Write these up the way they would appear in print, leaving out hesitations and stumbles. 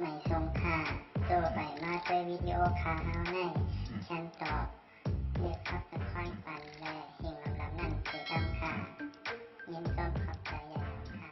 ไม่ทรงค่าตัวใบมาด้วยวิดีโอคาเฮาในฉันตอบเลือกขับเป็นค่อยปันและเฮงลำนั่นคือดำค่ะยินต้นขอบใจใหญ่ค่ะ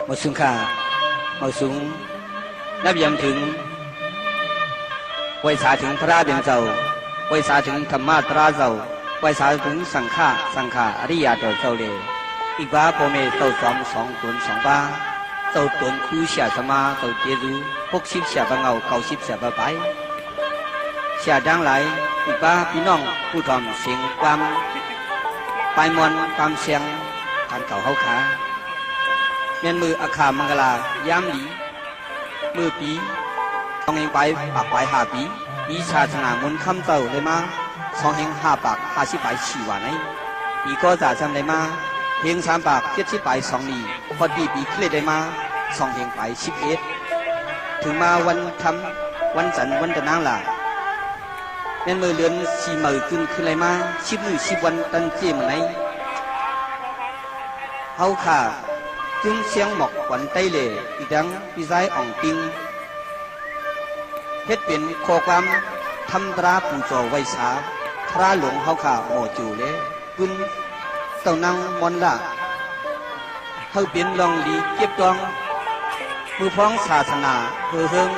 มาสุงค่ามาสุงนับยังถึงไว้สาถึงพระเดียงเจ้าไว้สาถึงธรรมะตราเจ้าไว้สาถึงสังฆาอริยาตัวเจ้าเลยอีกบ้าพ่อแม่เจ้าสองตนสองบ้าเจ้าตนคู่เสียสมาเจ้าเจรู60เสียบเงา90เสียบไปเสียดังไหลอีกบ้าพี่น้องผู้ทำเสียงความไปมวนความเสียงการเก่าเฮาขาเมียนมืออาคามังกลายามดีมือปีต้องเองไปปากไป5 ปีมีศาสนามุนคำเจ้าเลยมา2 เฮง5 ปาก50 ไป4 วันนี้ปีก็จะจำได้มาเฮง3 ปาก70 ไป2 นีพอดีปีเคลื่อนได้มา2 เฮงไป11ถึงมาวันทำวันจันทร์วันตะนางหล่ะเมียนมือเลือน4 มือขึ้นเลยมา10 มือ10 วันตันเจียมไหนเฮาขาจึงเสียงหมอกขวัญไตเล่อีดังพี่ชายอ่องปิงเฮ็ดเป็นข้อความทำตราปูโจไว้สาพระหลวงเฮาข่าโมจูเล่กุนเต้านังมอนละเฮาเป็นลองดีเก็บดองมือพ้องศาสนาเฮือเฮิง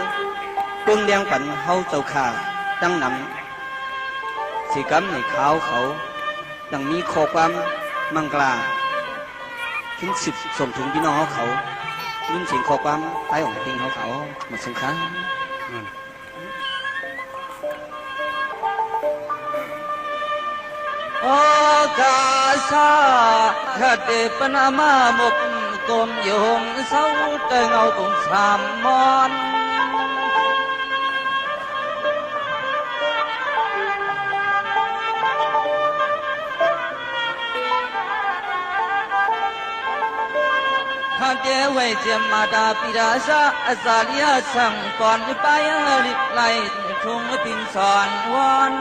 เปิ้งเลี้ยงปันเฮาเจ้าข่าดังนำสิกรรมในขาวเขาดังมีข้อความมังกลาถึง10ส่งถึงพี่น้องเขายินเสียงขอความใต้ของเพลงเขามาสงครามโอกาสาขัดปนามาหมกกลมโยมเศร้าใจเงาตรงสามมอนเจไว้เจียมมาดาปิราชาอาซาเลียสั่งก่อนไปริบไล่ชงปินสอนวัน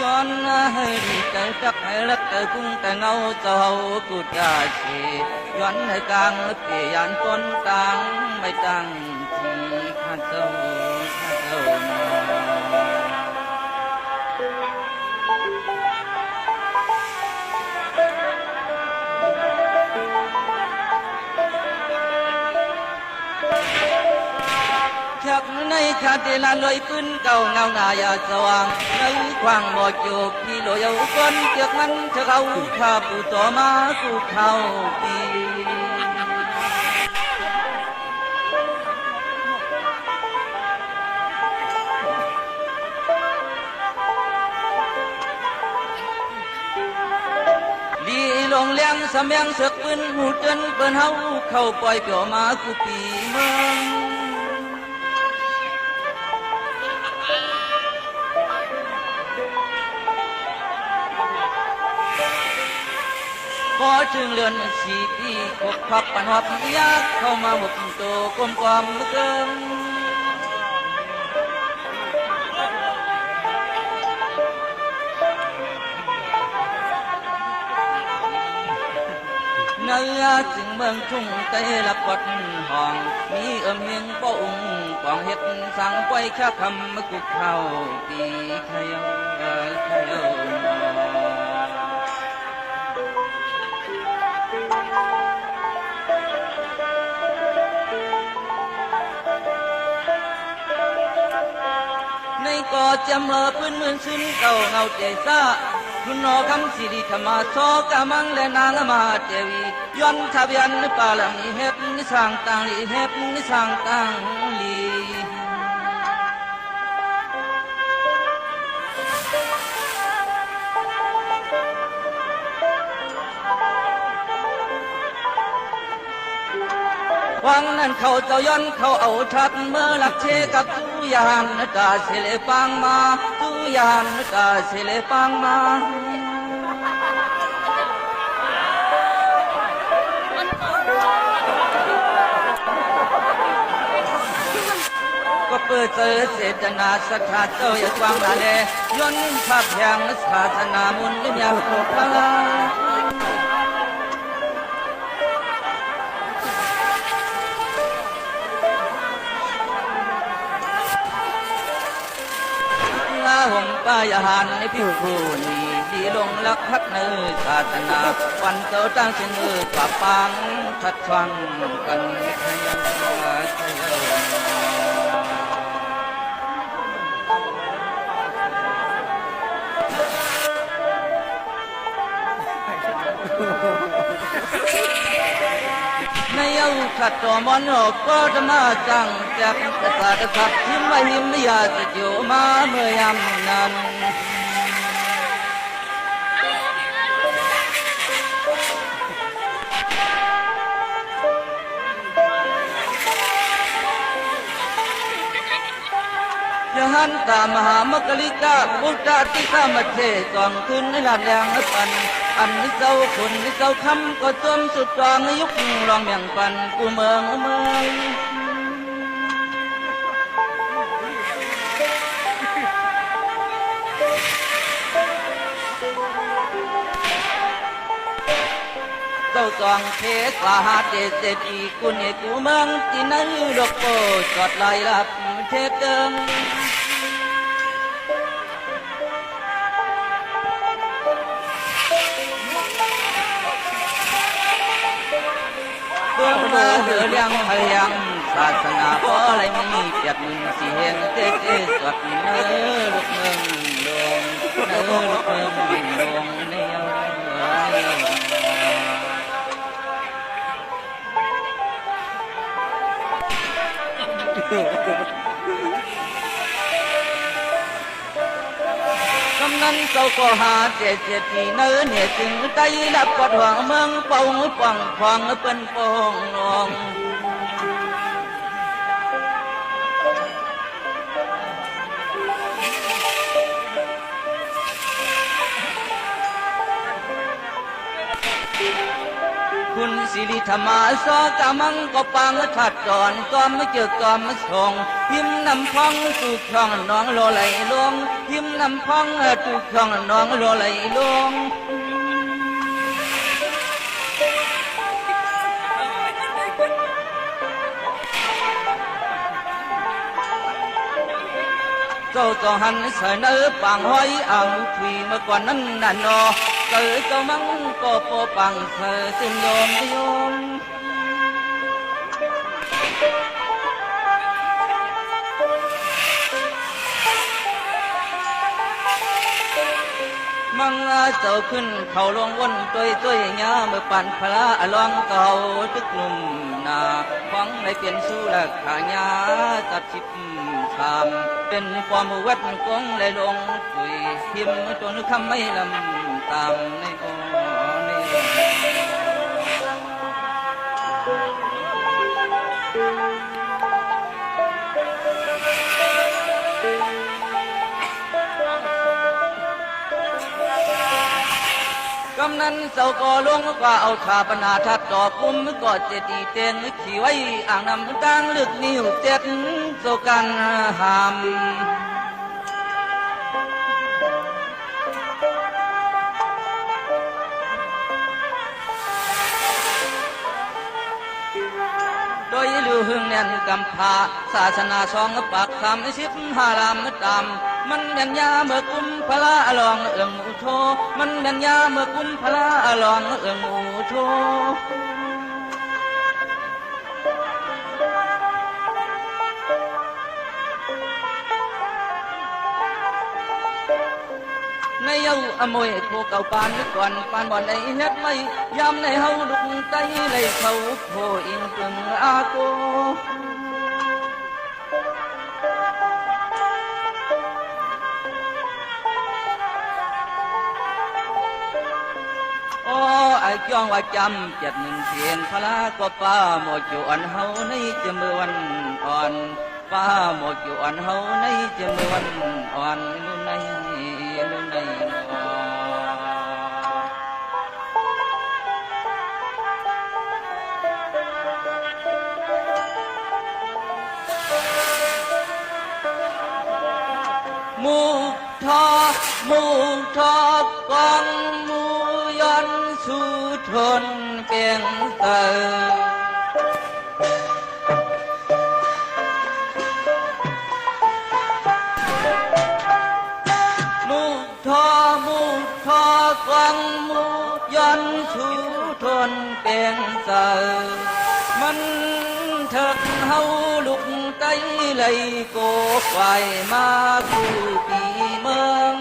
ย้อนให้ใจจักให้รักกุ้งแต่เงาเจ้ากุดาชีย้อนให้กลางเปียนต้นตังไม่ตั้งที่ข้าเจ้าในชาติลาลอยปืนเก่าเงาหน้ายาสว่างในควางบ่จูบพี่ลอยเอาก้นเจือกมันเธอเขาข้าผู้ต่อมากูเข้าปีลีลงเลี้ยงสำยังศึกปืนหูจนเปิ้นเฮาเข้าปล่อยเปี่ยวมากูปีเมืองพอจึงเลือนสีที่ขบขับปันหอบยากเข้ามาหมดโตกลมความเกินเนื้อจึงเมืองทุ่งเตละกดห้องมีเมียงป้อองกองเห็ดสั่งไว้แค่คำกุกเข้าปีเขยเขยก็จำเมื่อพื้นเมืองซึ้งเก่าเงาใจซา คุณโอคำสิริธรรมาโสกามังและนางมาเทวีย้อนทะเบียนปาลังเฮ็บนิสังตังลีเฮ็บนิสังตังลีวังนั้นเขาเจ้าย้อนเขาเอาชัดเมื่อหลักเชกับตุยานกาเสเลปังมาตุยานกาเสเลปังมาก็เปิดเจอเจตนาศรัทธาเจ้าอย่าวางนาเลย้อนภาพแห่งศาสนามุนลิยาโคพลาห่มป้ายหานในผิวผู้นี้ดีลงลักพักเนื้อศาสนาวันเจ้าตั้งเสนอปะปังทัดฟังกันขยันขยันในเอาขัดต่อมันออกก็จะมาจังจากศาสตร์ขัดที่ไม่หิมยาจะอยู่มาเมื่อยำนั้นยหันตามหามกลิกาพุทธติสามัจเจจองขึ้นในลานแดงปันอันนี้เจ้าคนนี้เจ้าคำก็จมสุดจองยุคลองแบ่งปันกูเมืองเจ้าจองเทสาหาเจเจดีกุนเอกูเมืองที่นั้นดอกโกจอดไล่รับเทเดิมเบื้องมาเหือเลี้ยงพยังศาสนาเพราะอะไรมีเปียกมินสีเห็นเจ๊เจ๊สวดเนื้อลูกเมืองดวงเนื้อลูกเมืองดวงเนียวกำนันเจ้าก็หาเจ็ดที่เนื้อเนี่ยจึงได้รับกอดหวังเมืองเป่าปังควางเป็นปองนองคุณสิริธรรมาสกามังก็ปังถัดจอนก็ไม่เจอก็ไม่ส่งพิมนำพองถูกช่องน้องโลไหลลงพิมนำพองถูกช่องน้องโลไหลลงเจ้าจองหันใส่เนื้อปังห้อยอ่างถุยเมื่อก่อนนั้นนั่นนอเกิดเจ้ามังก็ปอปังเสือสิ้นโยมมังเจ้าขึ้นเขาลงวนตัวเงาเมื่อปั่นพระลองเก่าตึกหนุ่มนาฟังในเปลี่ยนสู้ละขายาตัดชิบสามเป็นความวัดกงเลยลงคุยพิมพ์ตัวนึกคำไม่ลำตามในโอกำนั้นเจ้าก็ลงก็เอาชาปนาทัดดอกกุมก็เจดีเตียงขี่ไว้อ่างน้ำตั้งลึกนิ้วเจ็ดโซกันหามโดยลือหึงแน่นกำพาศาสนาสองปากคำสิบห้ารามตามมันแม่นยาเมื่อกุมพระลองเอิงอุโทมันแม่นยาเมื่อกุมพระลองเอิงอุโทใน ในเย้าอมวยโคเก่าปานนึกก่อนปานบ่อนในเฮ็ดไม่ยามในเฮาลุกใจเลยเขาโพอิงตึงอาโกไอ้จ้องว่าจำจัดหนึ่งเพียนพลาก็ป้าหมดอยู่อันเฮาในจำเมื่อวันอ่อนป้าหมดอยู่อันเฮาในจำเมื่อวันอ่อนนู่นในนู่นในมูทอมูทอกองมูย้อนสู่ทนเปียงเตอมูทอมูทอกองมูย้อนสู่ทนเปียงเตอมันเถิดเฮาลุกไตเลยโกไฟมาคู่ปีเมือง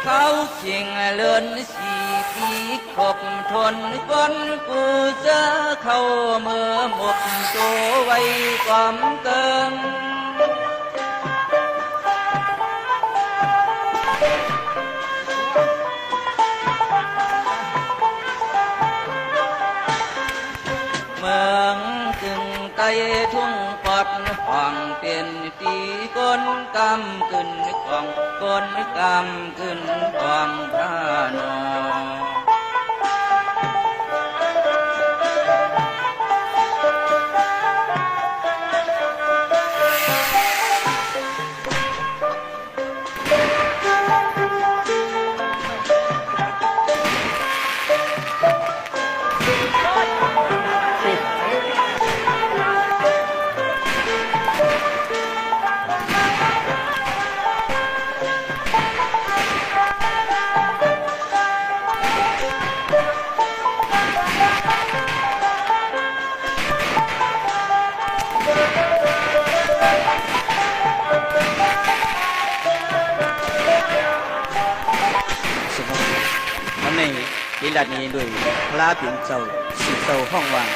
เขาเชียงเลื่อนสีปีขบทนก้นกูเจอเข้าเมื่อหมดตัวไว้ความเติมเมืองจึงไตทุ่งปอดฟังเป็นตีก้นกำขึ้นของก้นกำขึ้นของพระนอที่ดัดนี้ด้วยพระเพียงเจ้าสิเจ้าห้องว่าง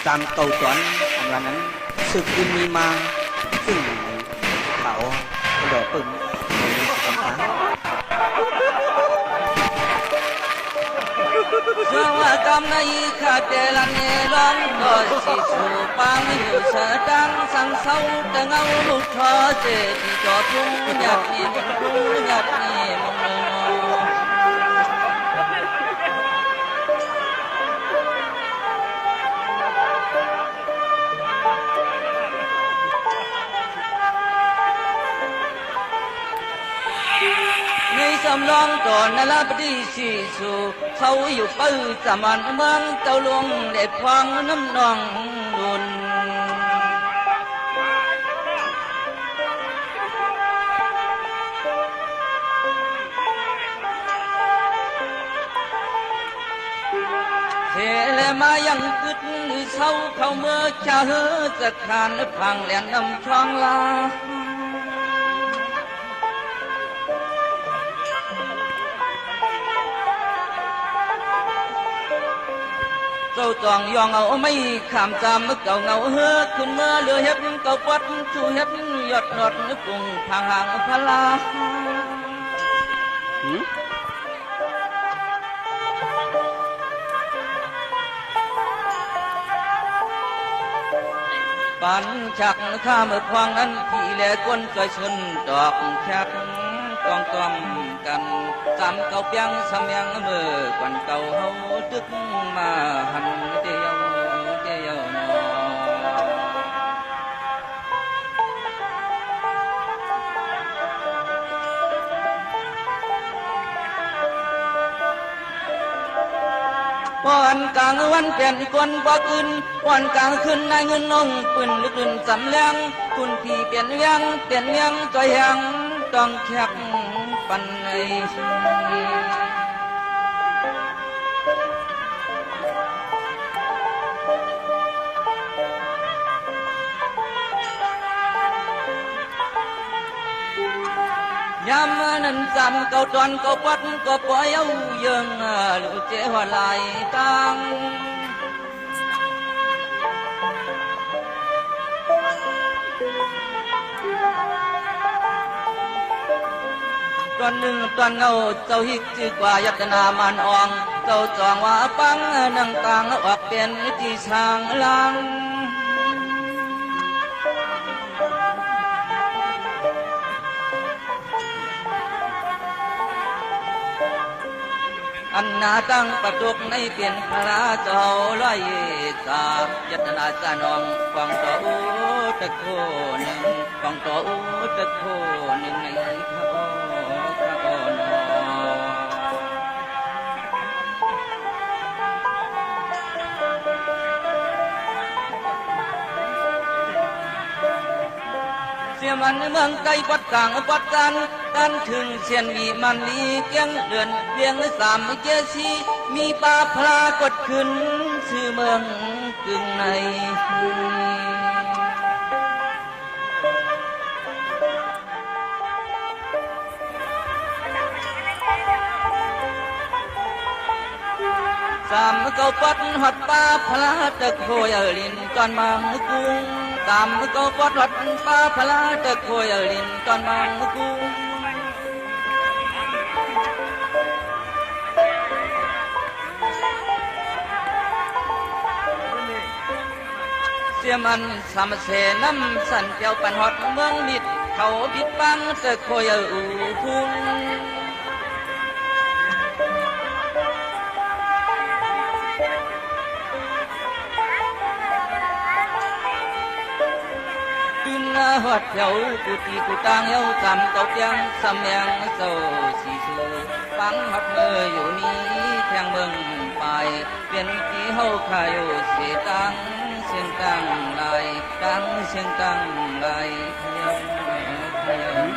ตามเก่าตอนอันวันนั้นสึกยินมีมาซึ่งเขาดอกปึ้งคำถามสวัสดิ์กำในข้าเจริญเนร้องก็สิสูปังอยู่เสดังสังเสาแต่เงาลุกทอเจที่จอดทุ่งหยัดนี่ทุ่งหยัดนี่มองจำลองก่อนนรบดีสีสู่เขาอยู่ปื้อจำมันเมืองเจ้าหลวงเด็ดฟังน้ำนองดุนเทเลมายังกึดเศร้าเขาเมื่อชาเฮือจะขานพังแหลนนำช่องลาเจ้าจองยองเอาไม่ขามจำเก่าเงาเฮือขึ้นเมื่อเรือเฮ็บเก่าปัดชูเฮ็บยอดนอดกุ้งทางห่างพลาปันฉักข้าเมื่อควางนั้นที่แลกวนจอยชนดอกชักต้องต้อมกันจำเก่าเปียงสำยังเมื่อก่อนเก่าเฮาตึกมาหันเดียวเดียวนอวันกลางวันเปลี่ยนคนบ่คืนวันกลางคืนนายเงินน้องปืนลึกลื่นสำแรงคุณพี่เปลี่ยนยังจอยยังต้องแคบปันไอ ยามนั้นจำเก่าตอนเก่าปัดก็ปล่อยเอาเยิงลูกเจ้าหลายตังตอนหนึ่งตอนเงาเจ้าฮิกจือกว่ายัตนามันอ่องเจ้าจองว่าปังนังต่างออกเป็นที่ช่างลังอันนาตั้งประตุกในเปลี่ยนพระเจ้าลอยสายัตนาจานองฟังต่ออุตะโคหนึ่งฟังต่ออุตะโคหนึ่งในข้าอ้อนเสียมันเมืองไกลปัดกลางปัดกันกันถึงเชียนวีมันลีเกียงเดือนเวียงสามเจสีมีป่าพลากดขึ้นชื่อเมืองกึ่งในสามเก้าปัดหัดป่าพลาตะโคยลินตอนมังกุ้งสามเก้าปัดหัดป่าพลาตะโคยลินตอนมังกุ้งเสียมันสามเสน้ำสันเปียวปันหอดเมืองมิดเขาบิดบังตะโคยอูพุ่งหอดเถวกุฏิกุตางเฮาทำเก่าเพียงสำเนียงโซสีสูฟังหัดเมื่ออยู่นี้แข่งเมืองไปเปลี่ยนที่เฮาขายเสียตังเสียงตังไหลตังเสียงตังไหลขยมขยม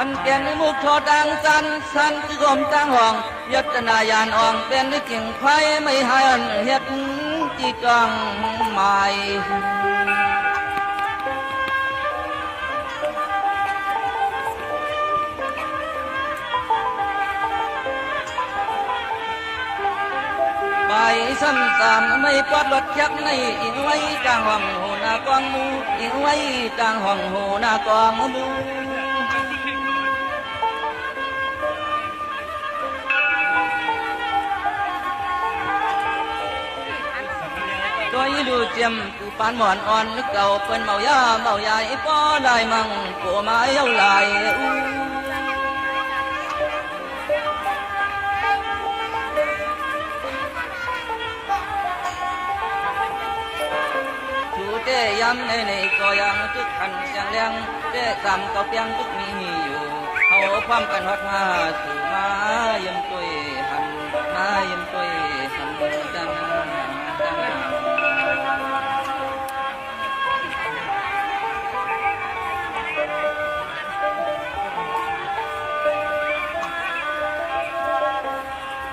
อันเป็นมุกทอดังสันสันคือกลมตั้งห้องยัตนายานอ่องเป็นกิ่งไผ่ไม่ให้อันเฮ็ดจีกองใหม่ใบซ้ำสามไม่ปลดรถชักในอิงไว้กลางห้องโหนากองมูอิงไว้กลางห้องโหนากองมูโดยดูเจียมกูปานหมอนอ่อนนึกเก่าเป็นเมายาเมาใหญ่ป้อได้มั่งปัวไม้เอาลายชูเตยำในก็ยังทุกขันยังเลี้ยงเตะจำก็เพียงทุกมีอยู่เอาความกันฮอดมาสู่มายิ้มตัวหันมายิ้มตัวหันจัง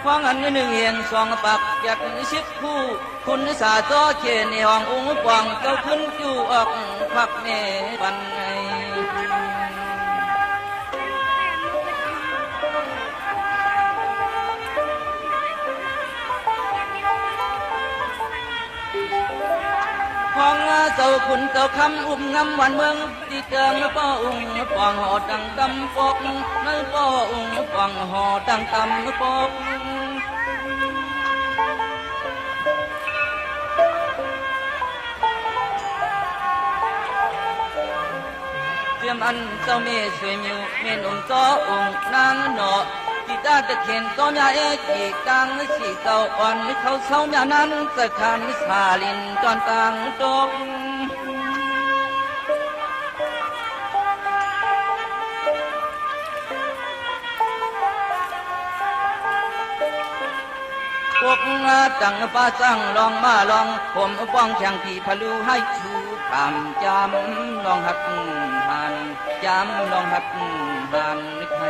ฟังอันหนึ่งเห็นสองปักยัดสิบคู่คุณสาโตเขนห้ององค์ปองเจ้าขึ้นจู่ออกพักเมปันไงฟังเจ้าคุณเจ้าคำอุ้มงำวันเมืองที่เกิงป้อองค์ปองหอดังตำปกนั่นป้อองค์ปองหอดังตำปกเตรียมอันเจ้าเมย์สวยมิวเมนองค์จ้อองค์นางหนอที่ตาตะเขียนต้นยาเอกีกังสีเจ้าอ่อนเขาเศร้าอย่างนั้นจะขันสาลินจอนตังตกพวกจังป้าสั่งลองมาลองผมป้องช่างที่พลูให้ชูคำจำลองหัดหันจำลองหัดหันใคร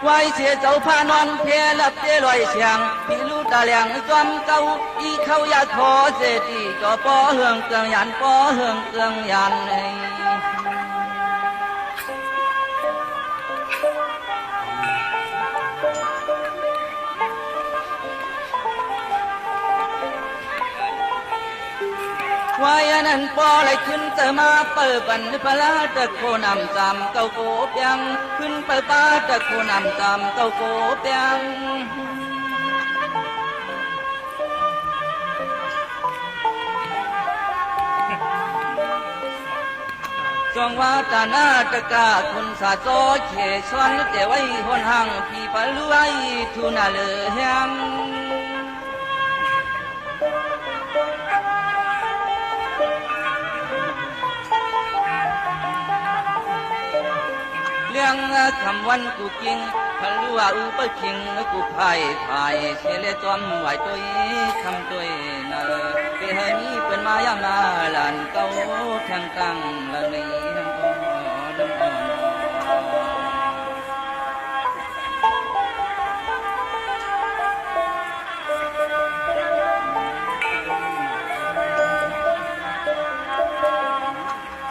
ไว้เสียเจ้าพานอนเพลับเจลอยเสียงมีลูตาเหลียงจอมเก่าอีเขาอยากขอเศรษฐีก็ปอเฮืองเกลืองยันปอเฮืองเกลืองยันวายนั้นปอไหลขึ้นเตมาเปิดบันพลาตะโคนำจำเก้าโกเปียงขึ้นเปิดป้าตะโคนำจำเก้าโกเปียงจงว่าตาหน้าตะกาคุณสาโจเขชวนเจไว้หนหังพี่ปลุไว้ทุนาเลเฮียงเลี้ยงคำวันกูกิงพันลัวอุปคิงกูพายเสียเลจอมไหวตัวคำตัวนาเปหนี้เป็นมายามนาลานเก้าแทงตั้งละนี้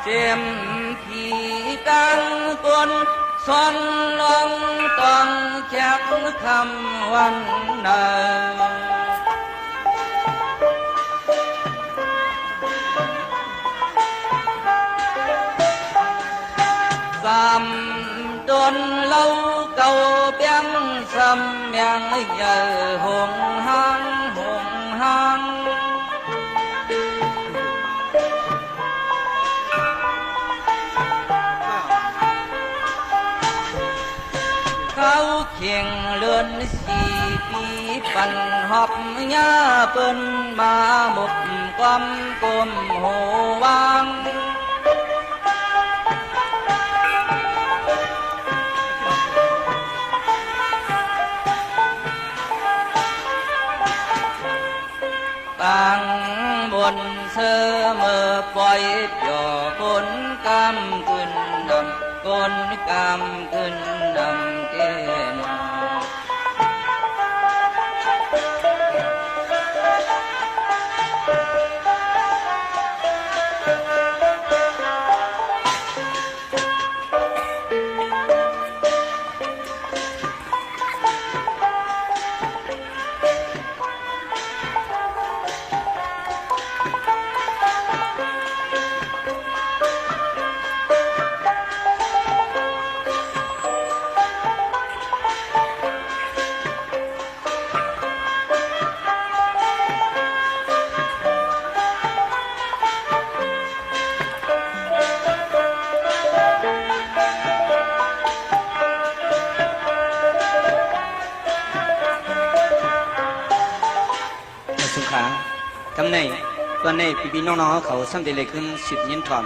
เจ็มผีกังกนสอนลองต้องแจกคำวันเนสามดนเล่าเก่าเปียงสำเมียงใหญ่หงหางเขาเข่งเลือน4 ปีปันหอบยาเปิ้นมาหมกความกลมโหวางต่างบนเสมอปล่อยหย่อกลกำขึ้นนำกลกำขึ้นนำเกนกำในตอนในพี่น้องๆเขาซ้ำเดเลยขึ้น10 ยินถอน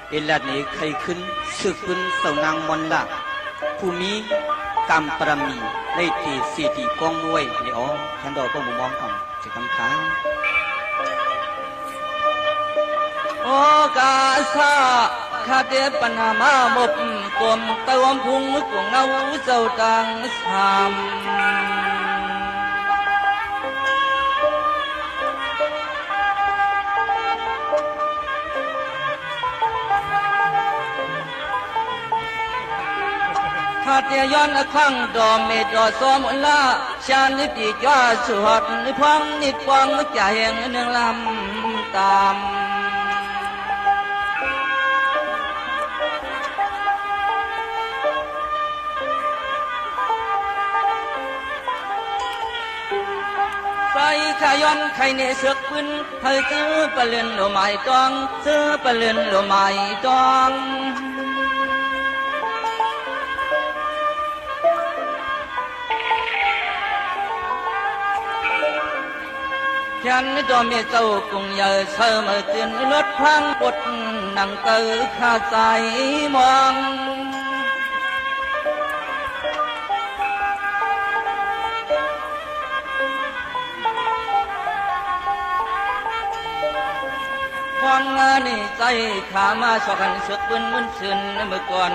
เอลัดนี้ใครขึ้นสึกขึ้นเสานางมนละผู้มีกรรมปรมีได้ตีสีตีกองมวยในอ๋อฉันดอกก็มุมมองของจะกำค้าโอกาสาข้าเด็บปัญหามาหมบกลมตะวันพุงกวงเงาเจ้าตังสามข้าเตียย้อนข้างดอมเมดอสมลาชานิปิจาสวดพังนิพวังจะแห่งหนึ่งลำตามใส่ขย้อนไข่เนศึกพื้นให้ซื้อปลาเลือนโลไม้ตองซื้อปลาเลือนโลไม้ตองฉันตัวเมียเจ้ากุงเยอะเสมอตื่นรถพังปดนั่งเตอข้าใจมองพ องนี่ใจขามาสอกันสึกปืนมึนซึนเมื่อก่อน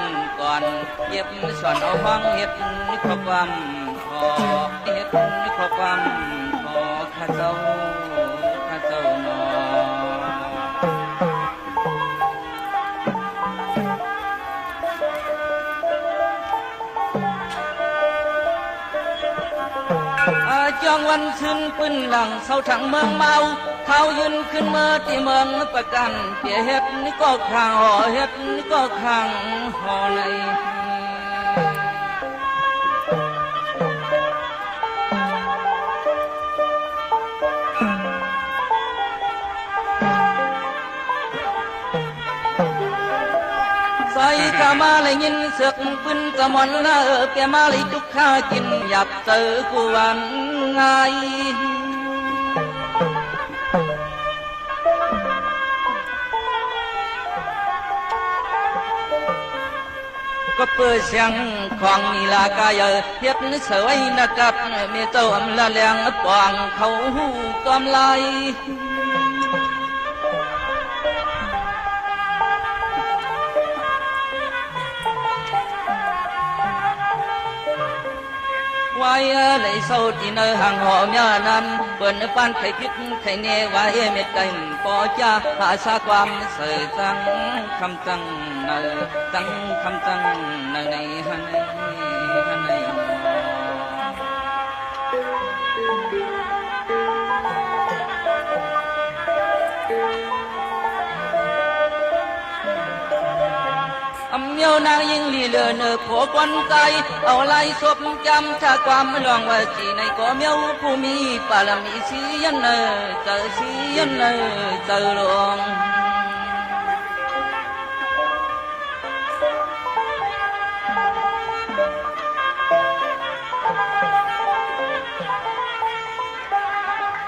เย็บสอนเอาห้องเฮ็ดขอความพอเฮ็ดขอความพอข้าเจ้านอจองวันซึนปืนหลังเศร้าถังเมืองเมาเท้ายืนขึ้นเมื่อที่เมืองประกันเปียเฮ็ดนี่ก็ข้างห่อเฮ็ดนี่ก็ข้างห่อในใส่กามาเลยยินเสือกปืนจะมอนละเปียมาเลยจุกข้ากินหยับเจอกูวันไงก็เปิดเสียงของนีลากายเทียบเสวยนักัดเมียเจ้าอำละแรงปองเขาหูกำไลไว้เลยเศร้าที่เนอห่างหอมยานั้นเปิดปานไข่พิษไข่เนไว้เม็ดไก่ปอจ้าหาซาความเสื่อจังคำจังเนอจังคำจังเนอในฮันในเมียวนางยิ่งลีเลือเนื้อผัวควันใจเอาไล่ศพจำถ้าความลองว่าจีในก็เมียวผู้มีปารมีสียันเนอเจอสียันเนอเจอหลวง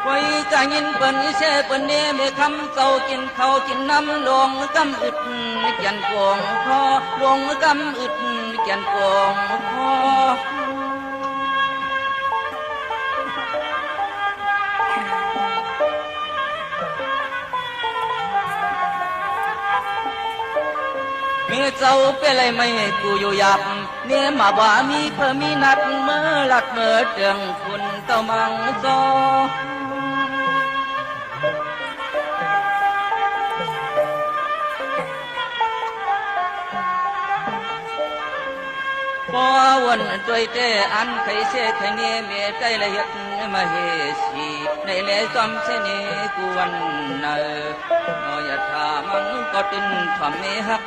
ไว้จะยินเปิ้นเช่เปิ้นเนเมคำเจ้ากินข้าวกินน้ำหลวงกำอึดเกียนกวงคอหลวงกำอึดเกียนกวงคอเมื่อเจ้าเป็นไรไม่กูอยู่ยับเนี่ยมาบ่ามีเพื่อมีนัดเมื่อหลัดเมื่อเดืองคุณเต้ามังจอพอวันด้วยเตอันไขเสไขเนเมใจละเอียดมาเฮสีในเลจอมเสนกูวันเนออยาถามังก็ตินทำเมหัก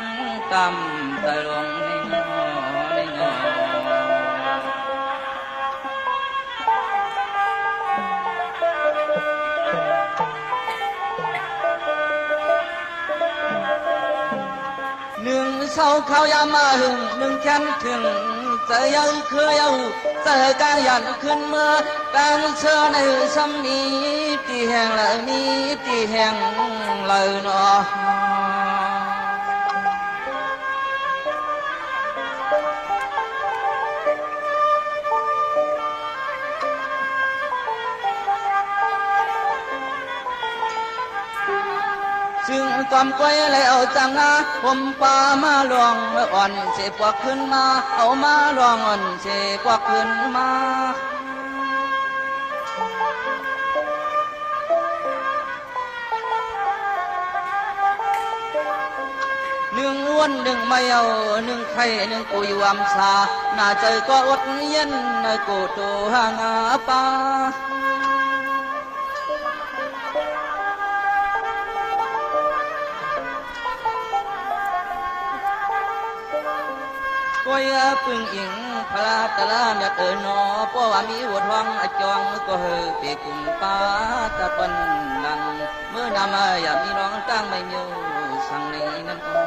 ตามตะลงในนอหนึ่งเศร้าข้าวยามาหึงหนึ่งฉันถึงเจอยังเคยเอาเจอกางยันขึ้นเมื่อกางเชื่อในซ้ำนี้ที่แห่งเลยนี้ที่แห่งเลยเนาะซึ่งความก้อยแล้วจังนะผมป่ามาลองอ่อนเสพวกขึ้นมาเอามาลองอ่อนเสพวกขึ้นมาหนึ่งอ้วนหนึ่งไม่เอาหนึ่งไข่หนึ่งกูอยู่อำสาหน้าใจก็อดเย็นกูตัวห่างอาปาก้อยปึงอิงพลาตะลาเมียเอินอเพราะว่ามีหัวทองจองก็เฮเปกุมปาตะปันนังเมื่อนำมาอยากมีน้องตั้งไม่มีสั่งในนั่นก็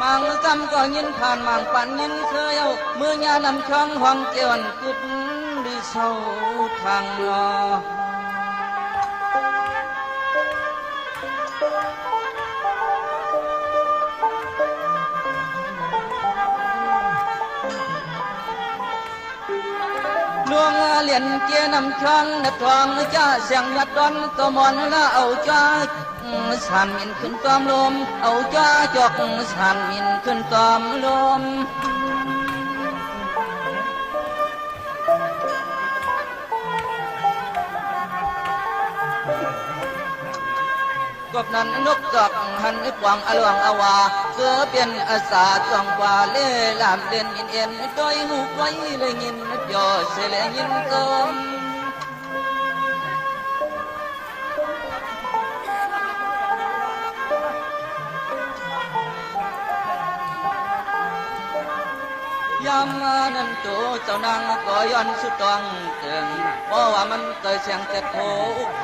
มังกำก็ยินผ่านมังปันยินเคยเอาเมื่อยานำช่องห้องเกี่ยวกึดดิเศร้าทางรอ เลียนเจียนำช่างนัดทองจ้าเสียงยัดดอนตัวมอนละเอาจ้าสานมินขึ้นตอมลมเอาจ้าจอกสานมินขึ้นตอมลมกบนั้นนกจอกหันกวางอลวงอวาเกือเปลี่ยนอาสาจองกว่าเล่ลามเล่นอินเอ็นดอยหูไว้เลยยินยอเสลยินกมยามนั้นโตเจ้านางก็ย้อนสุดตองเติงเพราะว่ามันเตยเสียงเจ็ดโผ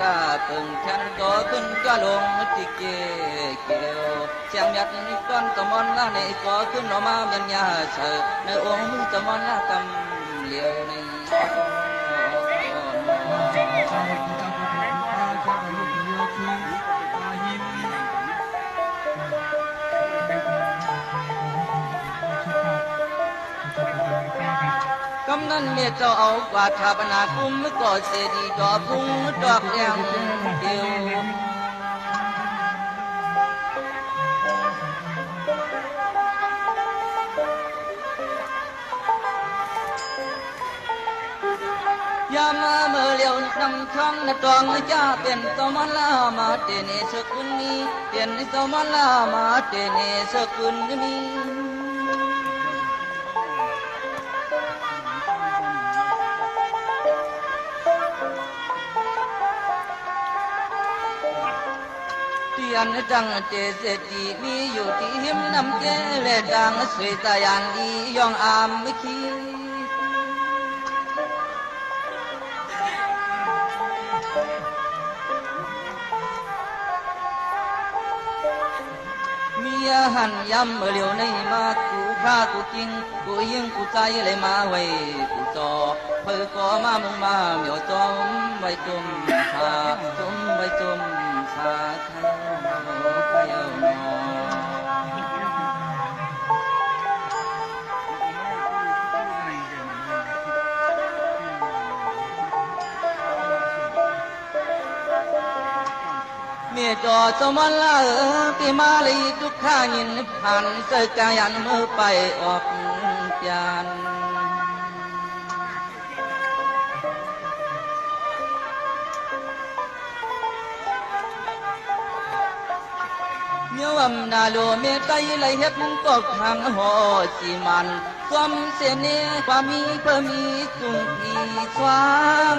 กาเปิงแทนก็ขึ้นก็ลงที่เกี่ยวเสียงยัดนี่ก้อนตะมอนละในก็ขึ้นออกมาเป็นยาเสอในองค์ตะมอนละกำเลี้ยวในกำนั้นเมียเจ้าเอากวาดชาปนาคุ้มก็เสดีดอกพุ่งดอกแดงเดียวยามาเมื่อเลี้ยวนำช่องนัดตองจ้าเป็นสมลามาเตเนสกุลนี้เป็นสมลามาเตเนสกุลนี้อันจังเจเสตีมีอยู่ที่หิมน้ำเจและดังสวยตายันดียองอามไม่คิดมีอาหันยำเมื่อเลียวในมากูฆ่ากูจริงกูยิงกูใจเลยมาไว้กูจอเพื่อก็มามึงมาเหมียวจอมไว้จุ่มชาจุ่มไว้จุ่มชาไทยเมียจอสมลาปีมาลีทุกข้ายินผ่านเจอกายันมือไปออกจานเมื่อวันนาโลเมตไตไหลเฮ็ดก็ทางหอสีมันความเสน่ห์ความมีเพื่อมีจุงพีสว่าง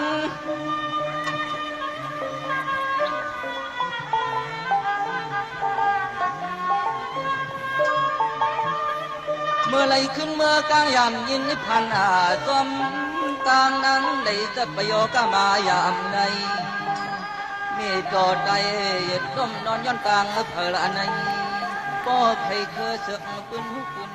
เมื่อไรขึ้นเมื่อกลางยามยินพันจอมกลางนั้นได้จัดประโยกมายามในมีจอดใจต้มนอนย้อนกลางเพลอในก็ใครเคยเสือกปืนหุบปืน